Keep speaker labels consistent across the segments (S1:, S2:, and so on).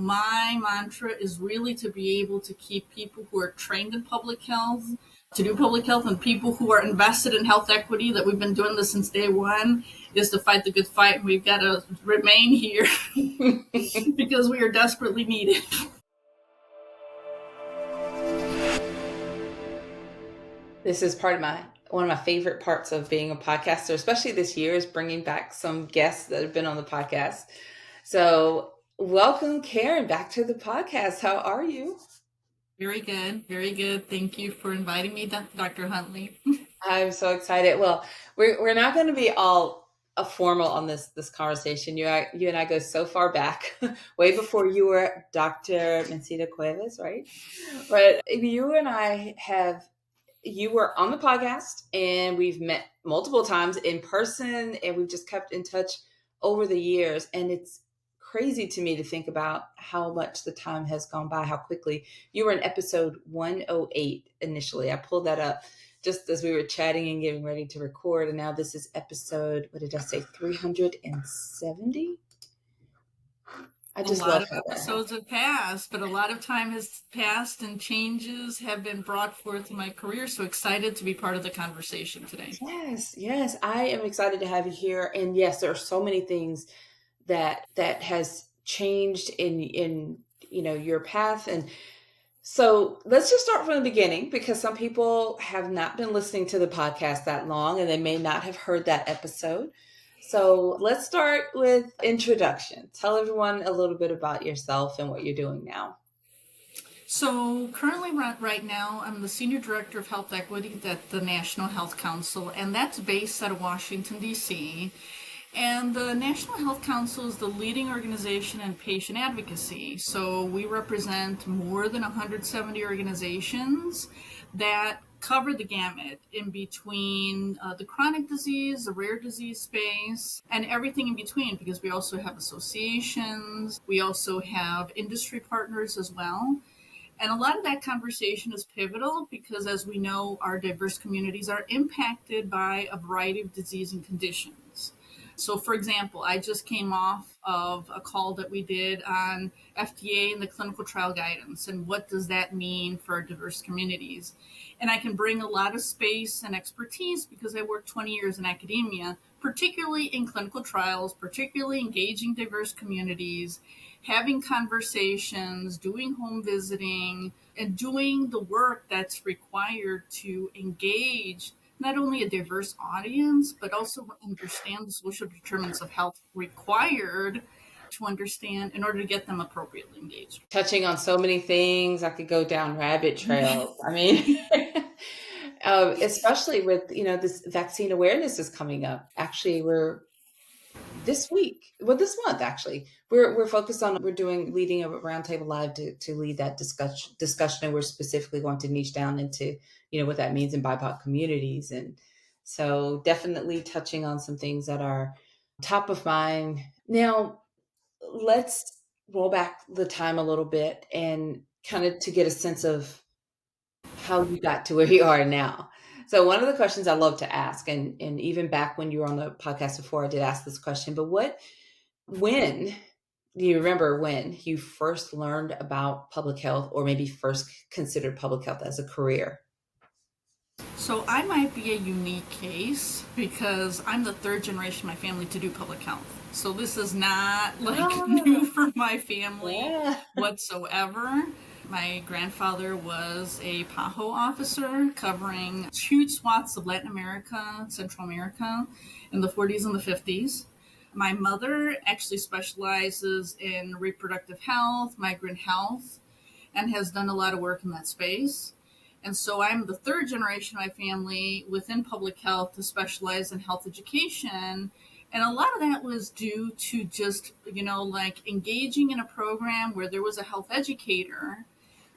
S1: my mantra is really to be able to keep people who are trained in public health to do public health and people who are invested in health equity, that we've been doing this since day one, is to fight the good fight. And we've got to remain here because we are desperately needed.
S2: This is one of my favorite parts of being a podcaster, especially this year, is bringing back some guests that have been on the podcast. So welcome, Karen, back to the podcast. How are you?
S1: Very good. Very good. Thank you for inviting me, Dr. Huntley.
S2: I'm so excited. Well, we're not going to be all formal on this conversation. You and I go so far back, way before you were Dr. Mancera Cuevas, right? But you and I you were on the podcast and we've met multiple times in person and we've just kept in touch over the years. And it's crazy to me to think about how much the time has gone by, how quickly. You were in episode 108 initially. I pulled that up just as we were chatting and getting ready to record. And now this is episode, what did I say, 370? I just
S1: a lot of episodes have passed, but a lot of time has passed and changes have been brought forth in my career. So excited to be part of the conversation today.
S2: Yes. I am excited to have you here. And yes, there are so many things that has changed in your path. And so let's just start from the beginning, because some people have not been listening to the podcast that long and they may not have heard that episode. So let's start with introduction. Tell everyone a little bit about yourself and what you're doing now.
S1: So currently right now, I'm the Senior Director of Health Equity at the National Health Council, and that's based out of Washington, D.C. And the National Health Council is the leading organization in patient advocacy. So we represent more than 170 organizations that cover the gamut in between the chronic disease, the rare disease space, and everything in between, because we also have associations, we also have industry partners as well. And a lot of that conversation is pivotal because, as we know, our diverse communities are impacted by a variety of disease and conditions. So, for example, I just came off of a call that we did on FDA and the clinical trial guidance, and what does that mean for our diverse communities. And I can bring a lot of space and expertise because I worked 20 years in academia, particularly in clinical trials, particularly engaging diverse communities, having conversations, doing home visiting, and doing the work that's required to engage not only a diverse audience, but also understand the social determinants of health required to understand in order to get them appropriately engaged.
S2: Touching on so many things, I could go down rabbit trails. I mean, especially with, this vaccine awareness is coming up. Actually, this month, actually, we're focused on, leading a roundtable live to lead that discussion. And we're specifically going to niche down into, what that means in BIPOC communities. And so definitely touching on some things that are top of mind. Now, let's roll back the time a little bit and kind of to get a sense of how you got to where you are now. So one of the questions I love to ask, and even back when you were on the podcast before, I did ask this question, but when do you remember when you first learned about public health, or maybe first considered public health as a career?
S1: So I might be a unique case because I'm the third generation in my family to do public health. So this is not new for my family whatsoever. My grandfather was a PAHO officer covering huge swaths of Latin America, Central America in the 40s and the 50s. My mother actually specializes in reproductive health, migrant health, and has done a lot of work in that space. And so I'm the third generation of my family within public health to specialize in health education. And a lot of that was due to just, engaging in a program where there was a health educator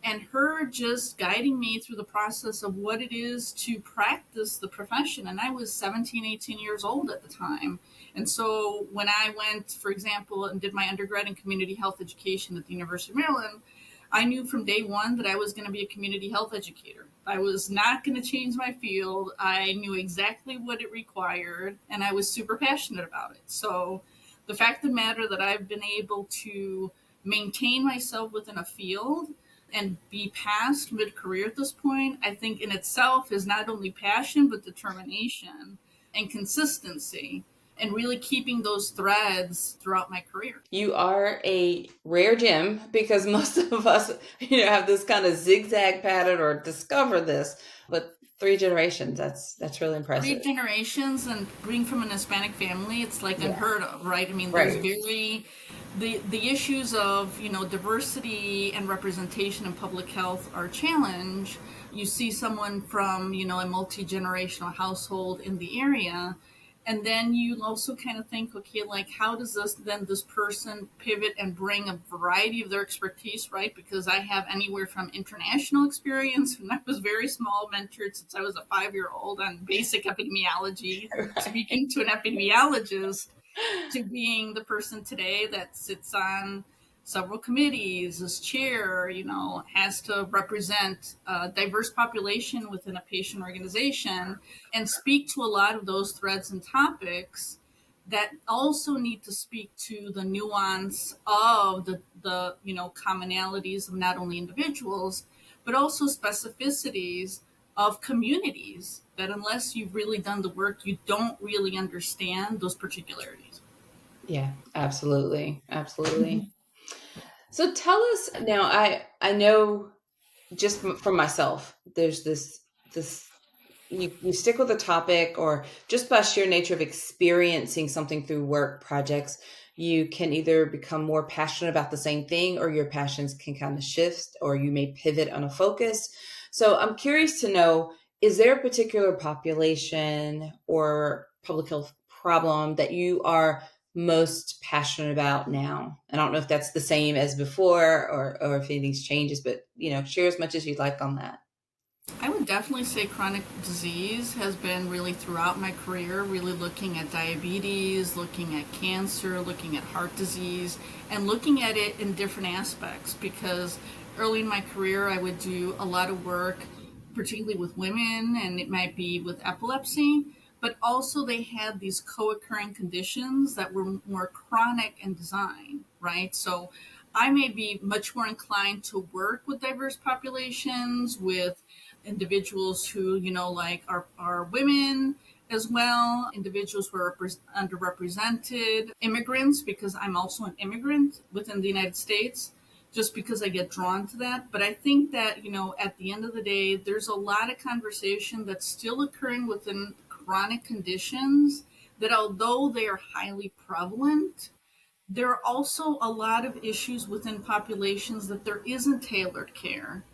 S1: and her just guiding me through the process of what it is to practice the profession. And I was 17, 18 years old at the time. And so when I went, for example, and did my undergrad in community health education at the University of Maryland, I knew from day one that I was going to be a community health educator. I was not going to change my field. I knew exactly what it required, and I was super passionate about it. So the fact of the matter that I've been able to maintain myself within a field and be past mid-career at this point, I think in itself is not only passion, but determination and consistency, and really keeping those threads throughout my career.
S2: You are a rare gem because most of us, have this kind of zigzag pattern or discover this, but 3 generations, that's really
S1: Three
S2: impressive.
S1: generations and being from an Hispanic family, it's like
S2: Yeah.
S1: unheard of, right? I mean, there's
S2: Right.
S1: very the issues of diversity and representation in public health are a challenge. You see someone from a multi-generational household in the area, and then you also kind of think, okay, like how does this person pivot and bring a variety of their expertise, right? Because I have anywhere from international experience when I was very small, mentored since I was a 5-year old on basic epidemiology,
S2: Right.
S1: speaking to an epidemiologist, to being the person today that sits on several committees as chair, has to represent a diverse population within a patient organization and speak to a lot of those threads and topics that also need to speak to the nuance of the commonalities of not only individuals but also specificities of communities that unless you've really done the work you don't really understand those particularities.
S2: Yeah, absolutely. Absolutely. So tell us now, I know just from myself, there's this you stick with a topic, or just by sheer nature of experiencing something through work projects, you can either become more passionate about the same thing, or your passions can kind of shift, or you may pivot on a focus. So I'm curious to know, is there a particular population or public health problem that you are most passionate about now? I don't know if that's the same as before, or if anything's changes, but share as much as you'd like on that.
S1: I would definitely say chronic disease has been really throughout my career, really looking at diabetes, looking at cancer, looking at heart disease, and looking at it in different aspects. Because early in my career, I would do a lot of work, particularly with women, and it might be with epilepsy, but also they had these co occurring conditions that were more chronic in design, right? So I may be much more inclined to work with diverse populations, with individuals who, like are women as well, individuals who are underrepresented, immigrants, because I'm also an immigrant within the United States, just because I get drawn to that. But I think that, at the end of the day, there's a lot of conversation that's still occurring within chronic conditions that, although they are highly prevalent, there are also a lot of issues within populations that there isn't tailored care,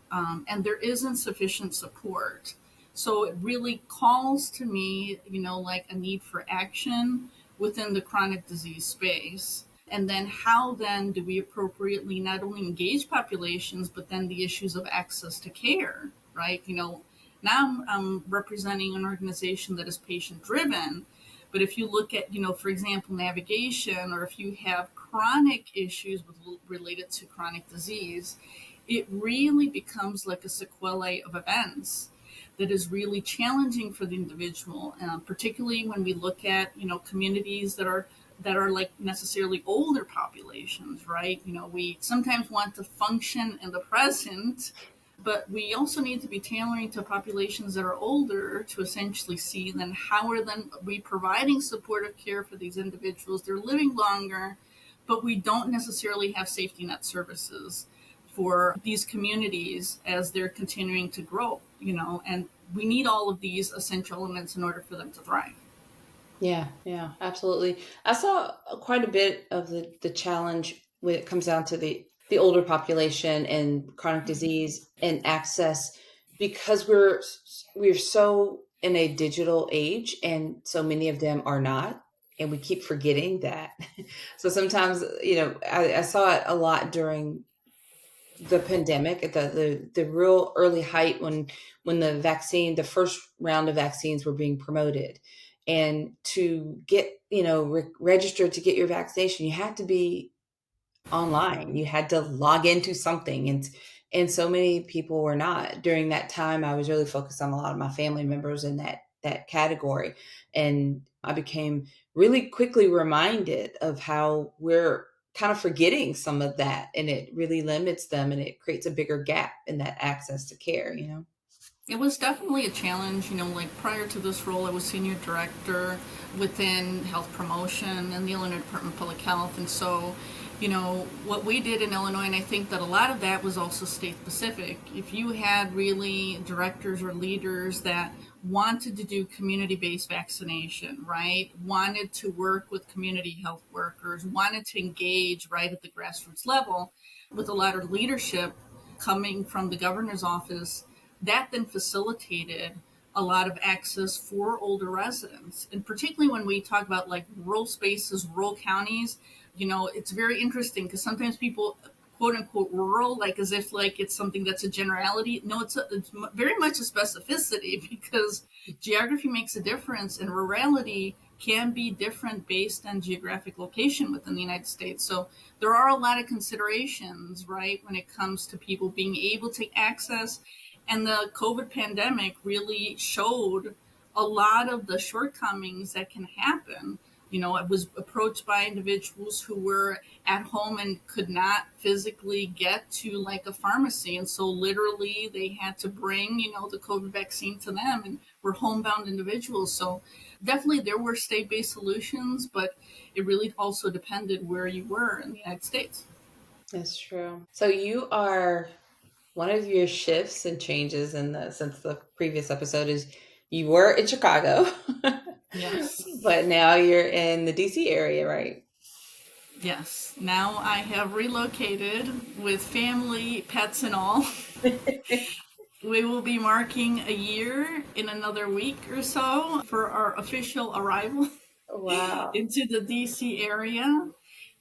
S1: and there isn't sufficient support. So it really calls to me, like a need for action within the chronic disease space. And then how then do we appropriately not only engage populations, but then the issues of access to care, right? Now I'm representing an organization that is patient driven, but if you look at, for example, navigation, or if you have chronic issues related to chronic disease, it really becomes like a sequelae of events that is really challenging for the individual, particularly when we look at, communities that are like necessarily older populations, right? We sometimes want to function in the present, but we also need to be tailoring to populations that are older to essentially see then how are then we providing supportive care for these individuals. They're living longer, but we don't necessarily have safety net services for these communities as they're continuing to grow, and we need all of these essential elements in order for them to thrive.
S2: Yeah, yeah, absolutely. I saw quite a bit of the challenge when it comes down to the older population and chronic disease and access, because we're so in a digital age, and so many of them are not, and we keep forgetting that. So sometimes, I saw it a lot during the pandemic, at the real early height, when the first round of vaccines were being promoted, and to get registered to get your vaccination, you had to be online, you had to log into something, and so many people were not. During that time, I was really focused on a lot of my family members in that category, and I became really quickly reminded of how we're kind of forgetting some of that, and it really limits them and it creates a bigger gap in that access to care, you know?
S1: It was definitely a challenge. Like prior to this role, I was senior director within health promotion in the Illinois Department of Public Health. And so, what we did in Illinois, and I think that a lot of that was also state specific. If you had really directors or leaders that wanted to do community based vaccination, right? Wanted to work with community health workers, wanted to engage right at the grassroots level with a lot of leadership coming from the governor's office, that then facilitated a lot of access for older residents. And particularly when we talk about like rural spaces, rural counties, it's very interesting because sometimes people quote unquote rural, like as if like it's something that's a generality. No, it's very much a specificity because geography makes a difference and rurality can be different based on geographic location within the United States. So there are a lot of considerations, right, when it comes to people being able to access. And the COVID pandemic really showed a lot of the shortcomings that can happen. I was approached by individuals who were at home and could not physically get to like a pharmacy. And so literally they had to bring, the COVID vaccine to them and were homebound individuals. So definitely there were state-based solutions, but it really also depended where you were in the United States.
S2: That's true. So you are one of your shifts and changes since the previous episode is you were in Chicago,
S1: Yes.
S2: but now you're in the DC area, right?
S1: Yes. Now I have relocated with family, pets, and all. We will be marking a year in another week or so for our official arrival
S2: Wow.
S1: into the DC area,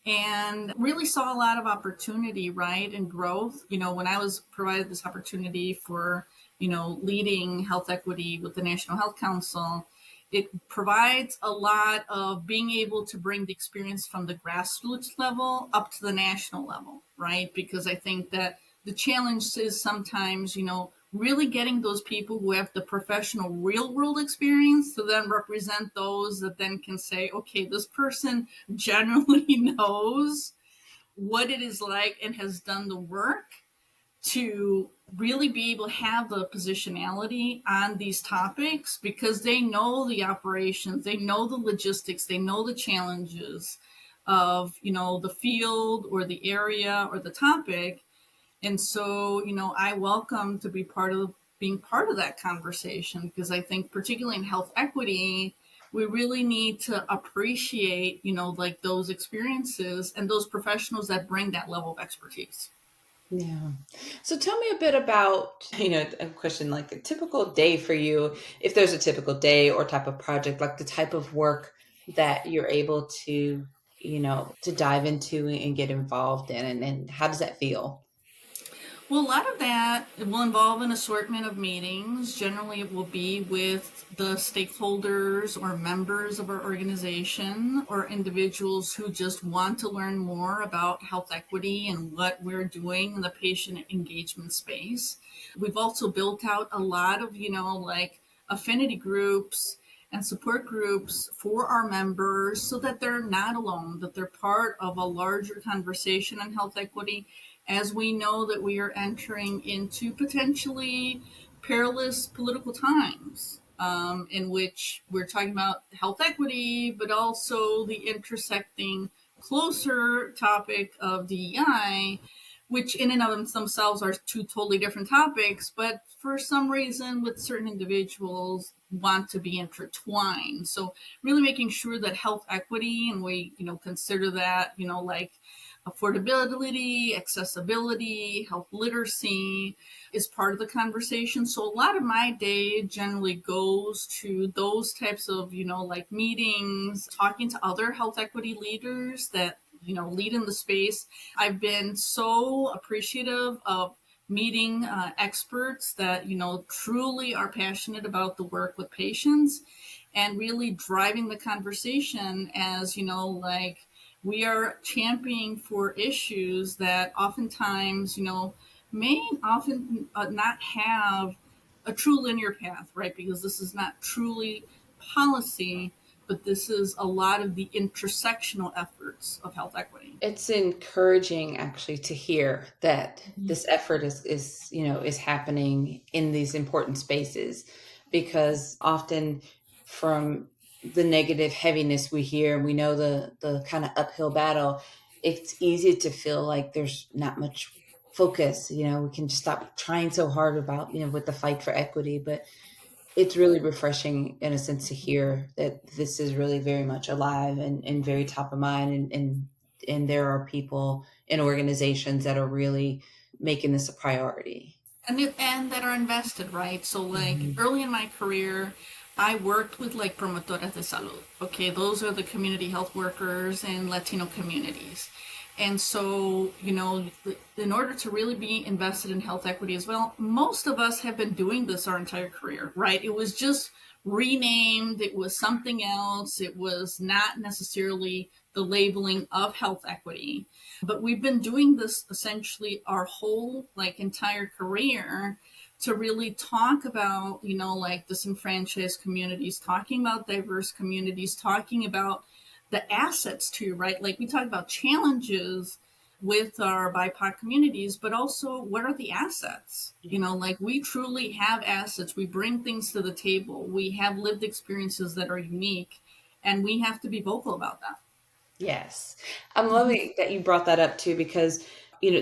S1: and really saw a lot of opportunity, right, and growth. When I was provided this opportunity for, leading health equity with the National Health Council, it provides a lot of being able to bring the experience from the grassroots level up to the national level, right? Because I think that the challenge is sometimes, really getting those people who have the professional real world experience to then represent those that then can say, okay, this person generally knows what it is like and has done the work to really be able to have the positionality on these topics because they know the operations, they know the logistics, they know the challenges of, the field or the area or the topic. And so, I welcome to be part of being part of that conversation because I think particularly in health equity, we really need to appreciate, like those experiences and those professionals that bring that level of expertise.
S2: Yeah. So tell me a bit about, a question like a typical day for you, if there's a typical day or type of project, like the type of work that you're able to, to dive into and get involved in, and how does that feel?
S1: Well, a lot of that will involve an assortment of meetings. Generally, it will be with the stakeholders or members of our organization or individuals who just want to learn more about health equity and what we're doing in the patient engagement space. We've also built out a lot of, like affinity groups and support groups for our members so that they're not alone, that they're part of a larger conversation on health equity as we know that we are entering into potentially perilous political times in which we're talking about health equity, but also the intersecting closer topic of DEI, which in and of themselves are two totally different topics, but for some reason with certain individuals want to be intertwined. So really making sure that health equity, and we, consider that, like affordability, accessibility, health literacy is part of the conversation. So a lot of my day generally goes to those types of, like meetings, talking to other health equity leaders that, lead in the space. I've been so appreciative of meeting experts that, truly are passionate about the work with patients and really driving the conversation as, like we are championing for issues that oftentimes, may often not have a true linear path, right? Because this is not truly policy, but this is a lot of the intersectional efforts of health equity.
S2: It's encouraging actually to hear that
S1: Mhm.
S2: this effort is happening in these important spaces, because often from the negative heaviness we hear, and we know the kind of uphill battle, it's easy to feel like there's not much focus. We can just stop trying so hard about, with the fight for equity, but it's really refreshing in a sense to hear that this is really very much alive and very top of mind, and there are people and organizations that are really making this a priority.
S1: And that are invested, right? So like
S2: Mhm.
S1: early in my career, I worked with like promotoras de salud. Okay, those are the community health workers in Latino communities. And so, in order to really be invested in health equity as well, most of us have been doing this our entire career, right? It was just renamed, it was something else, it was not necessarily the labeling of health equity. But we've been doing this essentially our whole like entire career to really talk about, like disenfranchised communities, talking about diverse communities, talking about the assets too, right? Like we talk about challenges with our BIPOC communities, but also what are the assets? Like we truly have assets. We bring things to the table. We have lived experiences that are unique, and we have to be vocal about that.
S2: Yes. I'm
S1: Mhm.
S2: loving that you brought that up too, because,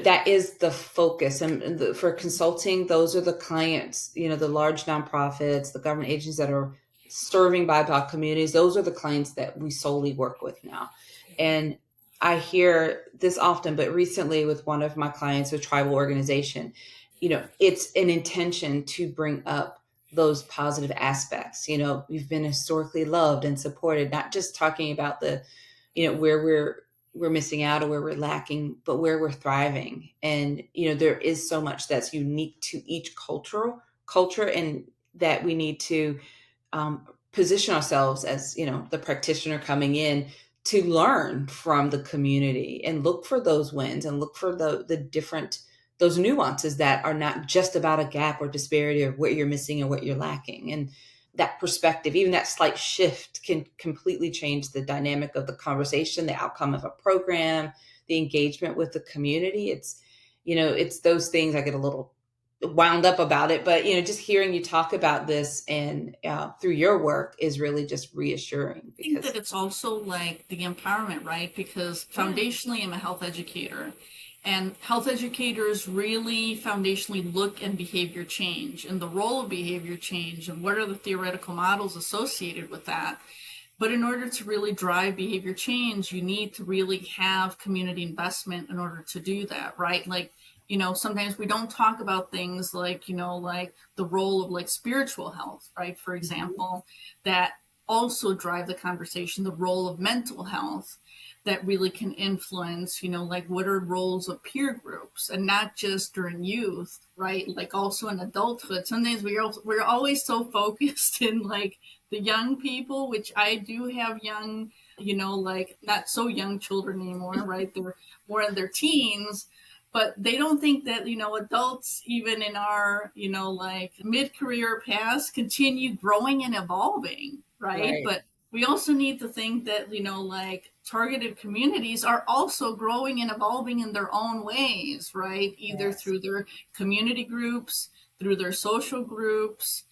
S2: that is the focus. And for consulting, those are the clients, the large nonprofits, the government agencies that are serving BIPOC communities. Those are the clients that we solely work with now. And I hear this often, but recently with one of my clients, a tribal organization, it's an intention to bring up those positive aspects. We've been historically loved and supported, not just talking about where we're missing out or where we're lacking, but where we're thriving. And there is so much that's unique to each culture, and that we need to position ourselves as the practitioner coming in to learn from the community and look for those wins and look for the different those nuances that are not just about a gap or disparity or what you're missing or what you're lacking. And that perspective, even that slight shift, can completely change the dynamic of the conversation, the outcome of a program, the engagement with the community. It's those things. I get a little wound up about it, but just hearing you talk about this and through your work is really just reassuring,
S1: Think
S2: because
S1: that it's also like the empowerment, right? Because
S2: yeah,
S1: foundationally, I'm a health educator, and health educators really foundationally look at behavior change and the role of behavior change and what are the theoretical models associated with that. But in order to really drive behavior change, you need to really have community investment in order to do that, right? Like, sometimes we don't talk about things like, like the role of like spiritual health, right? For
S2: mhm,
S1: example, that also drive the conversation, the role of mental health that really can influence, like what are roles of peer groups and not just during youth, right? Like also in adulthood. Sometimes we're always so focused in like the young people, which I do have young, like not so young children anymore, right? They're more in their teens, but they don't think that, adults, even in our, like mid career past, continue growing and evolving, right?
S2: right,
S1: But we also need to think that, like targeted communities are also growing and evolving in their own ways, right? Either
S2: yes,
S1: through their community groups, through their social groups,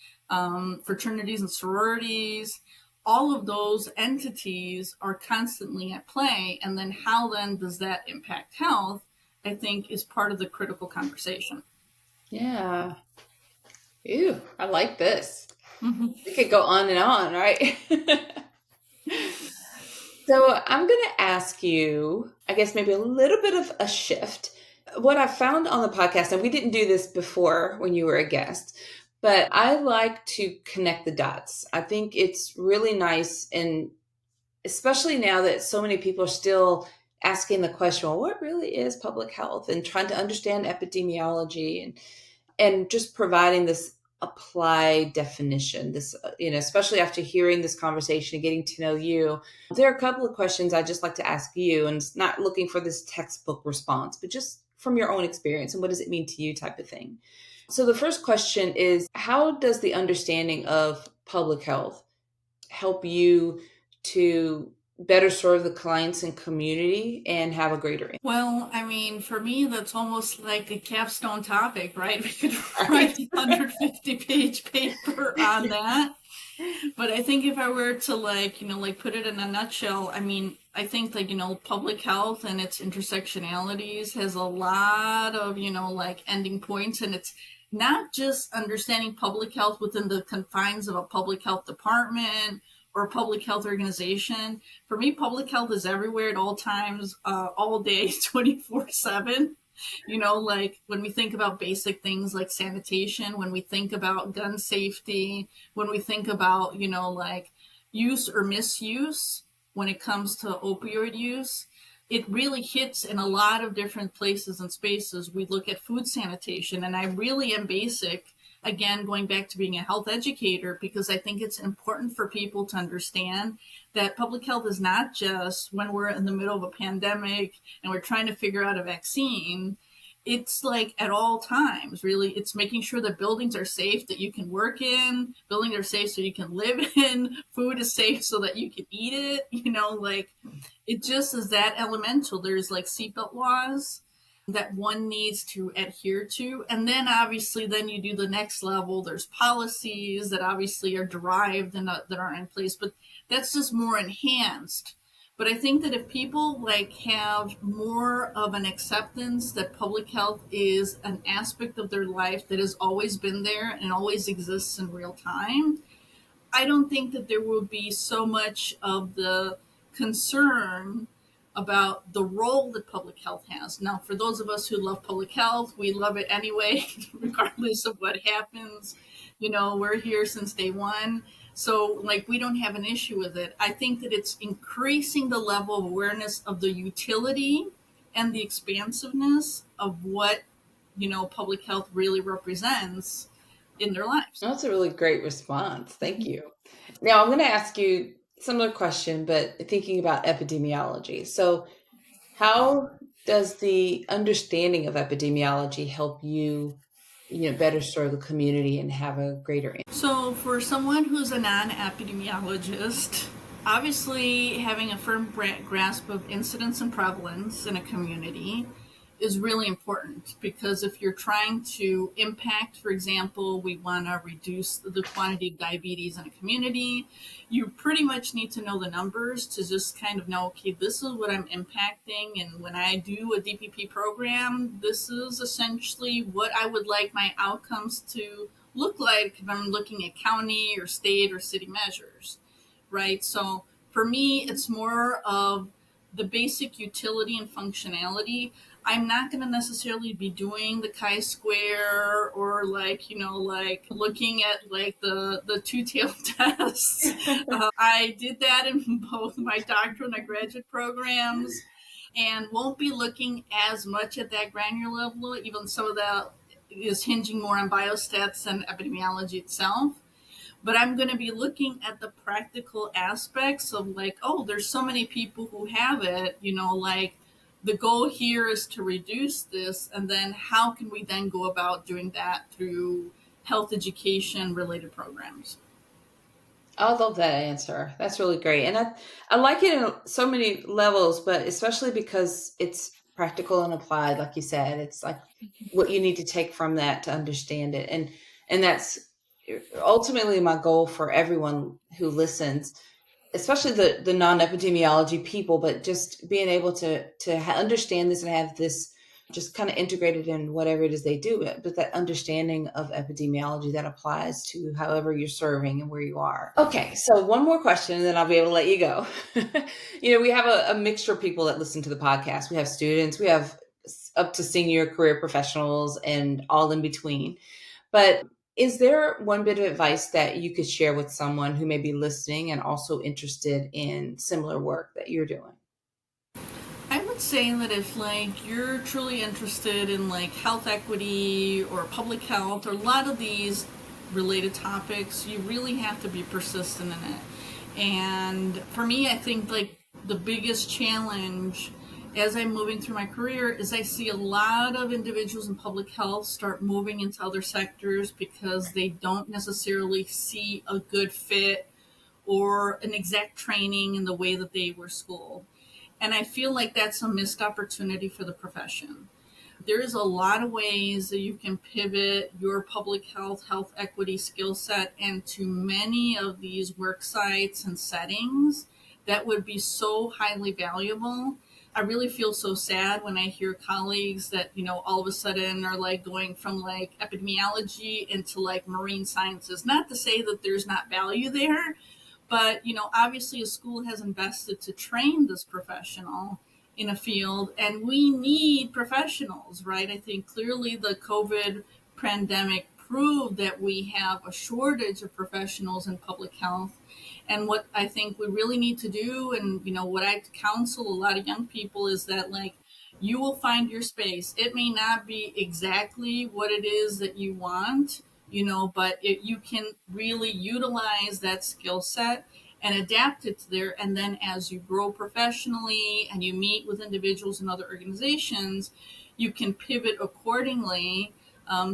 S1: fraternities and sororities. All of those entities are constantly at play. And then how then does that impact health? I think is part of the critical conversation.
S2: yeah. Ew, I like this.
S1: Mm-hmm.
S2: We could go on and on, right? So I'm going to ask you, I guess maybe a little bit of a shift. What I found on the podcast, and we didn't do this before when you were a guest, but I like to connect the dots. I think it's really nice, and especially now that so many people are still asking the question, well, what really is public health, and trying to understand epidemiology, and just providing this applied definition, this especially after hearing this conversation and getting to know you, there are a couple of questions I just like to ask you, and it's not looking for this textbook response, but just from your own experience and what does it mean to you, type of thing. So the first question is, how does the understanding of public health help you to better serve the clients and community and have a greater impact?
S1: Well, I mean, for me, that's almost like a capstone topic, right? We could
S2: Right?
S1: write a 150-page paper on that. But I think if I were to like put it in a nutshell, I mean, I think public health and its intersectionalities has a lot of, like ending points, and it's not just understanding public health within the confines of a public health department or a public health organization. For me, public health is everywhere at all times, all day, 24/7. Like when we think about basic things like sanitation, when we think about gun safety, when we think about, like use or misuse when it comes to opioid use, it really hits in a lot of different places and spaces. We look at food sanitation, and I really am basic, again, going back to being a health educator, because I think it's important for people to understand that public health is not just when we're in the middle of a pandemic and we're trying to figure out a vaccine. It's like at all times, really. It's making sure that buildings are safe that you can work in, buildings are safe so you can live in, food is safe so that you can eat it, like it just is that elemental. There's like seatbelt laws that one needs to adhere to. And then obviously then you do the next level. There's policies that obviously are derived and that are in place, but that's just more enhanced. But I think that if people like have more of an acceptance that public health is an aspect of their life that has always been there and always exists in real time, I don't think that there will be so much of the concern about the role that public health has. Now, for those of us who love public health, we love it anyway, regardless of what happens. We're here since day one. So, like, we don't have an issue with it. I think that it's increasing the level of awareness of the utility and the expansiveness of what, public health really represents in their lives.
S2: That's a really great response. Thank you. Now, I'm going to ask you a similar question, but thinking about epidemiology. So, how does the understanding of epidemiology help you, better serve the community and have a greater impact?
S1: So, for someone who's a non epidemiologist, obviously having a firm grasp of incidence and prevalence in a community is really important, because if you're trying to impact, for example, we want to reduce the quantity of diabetes in a community, you pretty much need to know the numbers to just kind of know, okay, this is what I'm impacting. And when I do a DPP program, this is essentially what I would like my outcomes to look like if I'm looking at county or state or city measures, right? So for me, it's more of the basic utility and functionality. I'm not going to necessarily be doing the chi-square or like looking at like the two-tailed tests. I did that in both my doctoral and my graduate programs, and won't be looking as much at that granular level. Even some of that is hinging more on biostats and epidemiology itself. But I'm going to be looking at the practical aspects of like, oh, there's so many people who have it, like the goal here is to reduce this. And then how can we then go about doing that through health education related programs?
S2: I love that answer. That's really great. And I like it in so many levels, but especially because it's practical and applied, like you said. It's like what you need to take from that to understand it. And that's ultimately my goal for everyone who listens, especially the non-epidemiology people, but just being able to understand this and have this just kind of integrated in whatever it is they do, but that understanding of epidemiology that applies to however you're serving and where you are. Okay, so one more question and then I'll be able to let you go. We have a mixture of people that listen to the podcast. We have students, we have up to senior career professionals and all in between. But is there one bit of advice that you could share with someone who may be listening and also interested in similar work that you're doing?
S1: I would say that if like you're truly interested in like health equity or public health or a lot of these related topics, you really have to be persistent in it. And for me, I think like the biggest challenge as I'm moving through my career is I see a lot of individuals in public health start moving into other sectors because they don't necessarily see a good fit or an exact training in the way that they were schooled. And I feel like that's a missed opportunity for the profession. There's a lot of ways that you can pivot your public health, health equity skill set into many of these work sites and settings that would be so highly valuable. I really feel so sad when I hear colleagues that, all of a sudden are like going from like epidemiology into like marine sciences. Not to say that there's not value there, but, obviously a school has invested to train this professional in a field, and we need professionals, right? I think clearly the COVID pandemic proved that we have a shortage of professionals in public health. And what I think we really need to do, and what I counsel a lot of young people, is that like you will find your space. It may not be exactly what it is that you want, but you can really utilize that skill set and adapt it to there. And then as you grow professionally and you meet with individuals in other organizations, you can pivot accordingly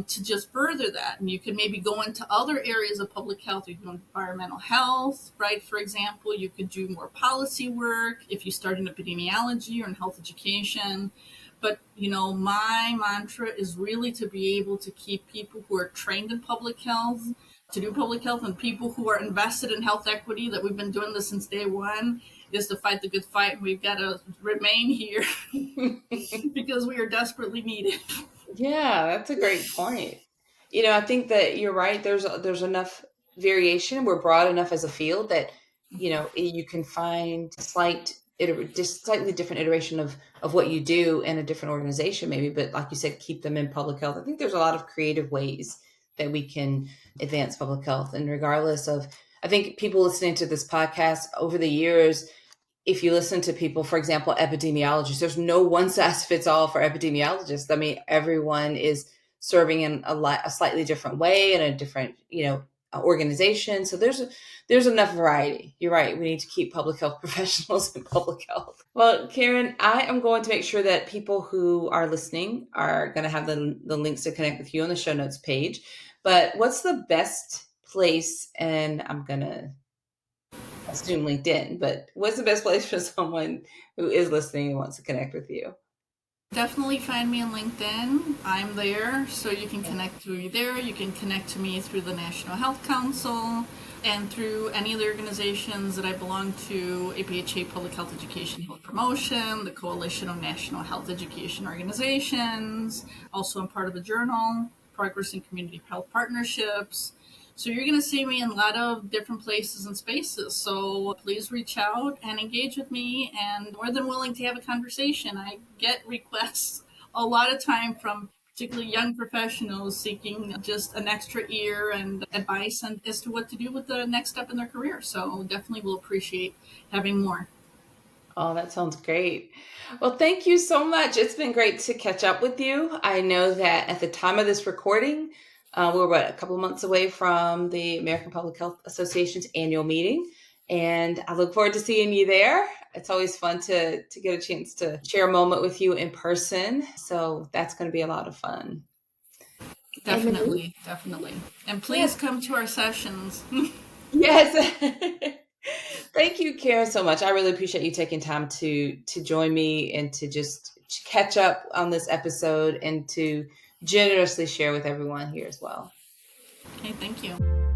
S1: to just further that. And you can maybe go into other areas of public health. You can do environmental health, right? For example, you could do more policy work if you start in epidemiology or in health education. But, my mantra is really to be able to keep people who are trained in public health to do public health, and people who are invested in health equity, that we've been doing this since day one, is to fight the good fight. And we've got to remain here because we are desperately needed.
S2: Yeah, that's a great point. I think that you're right. There's enough variation. We're broad enough as a field that you can find just slightly different iteration of what you do in a different organization, maybe. But like you said, keep them in public health. I think there's a lot of creative ways that we can advance public health, and regardless of, I think people listening to this podcast over the years, if you listen to people, for example, epidemiologists, there's no one size fits all for epidemiologists. I mean, everyone is serving in a slightly different way in a different, organization. So there's enough variety. You're right. We need to keep public health professionals in public health. Well, Karen, I am going to make sure that people who are listening are going to have the links to connect with you on the show notes page. But what's the best place? And I'm going to assume LinkedIn, but what's the best place for someone who is listening and wants to connect with you?
S1: Definitely find me on LinkedIn. I'm there, so you can connect to me there. You can connect to me through the National Health Council and through any of the organizations that I belong to: APHA, Public Health Education Health Promotion, the Coalition of National Health Education Organizations. Also, I'm part of a journal, Progress in Community Health Partnerships. So you're going to see me in a lot of different places and spaces. So please reach out and engage with me, and more than willing to have a conversation. I get requests a lot of time from particularly young professionals seeking just an extra ear and advice as to what to do with the next step in their career. So definitely will appreciate having more.
S2: Oh, that sounds great. Well, thank you so much. It's been great to catch up with you. I know that at the time of this recording, we're a couple of months away from the American Public Health Association's annual meeting, and I look forward to seeing you there. It's always fun to get a chance to share a moment with you in person. So that's going to be a lot of fun.
S1: Definitely. And please come to our sessions.
S2: Yes. Thank you, Karen, so much. I really appreciate you taking time to join me and to just catch up on this episode and to generously share with everyone here as well.
S1: Okay, thank you.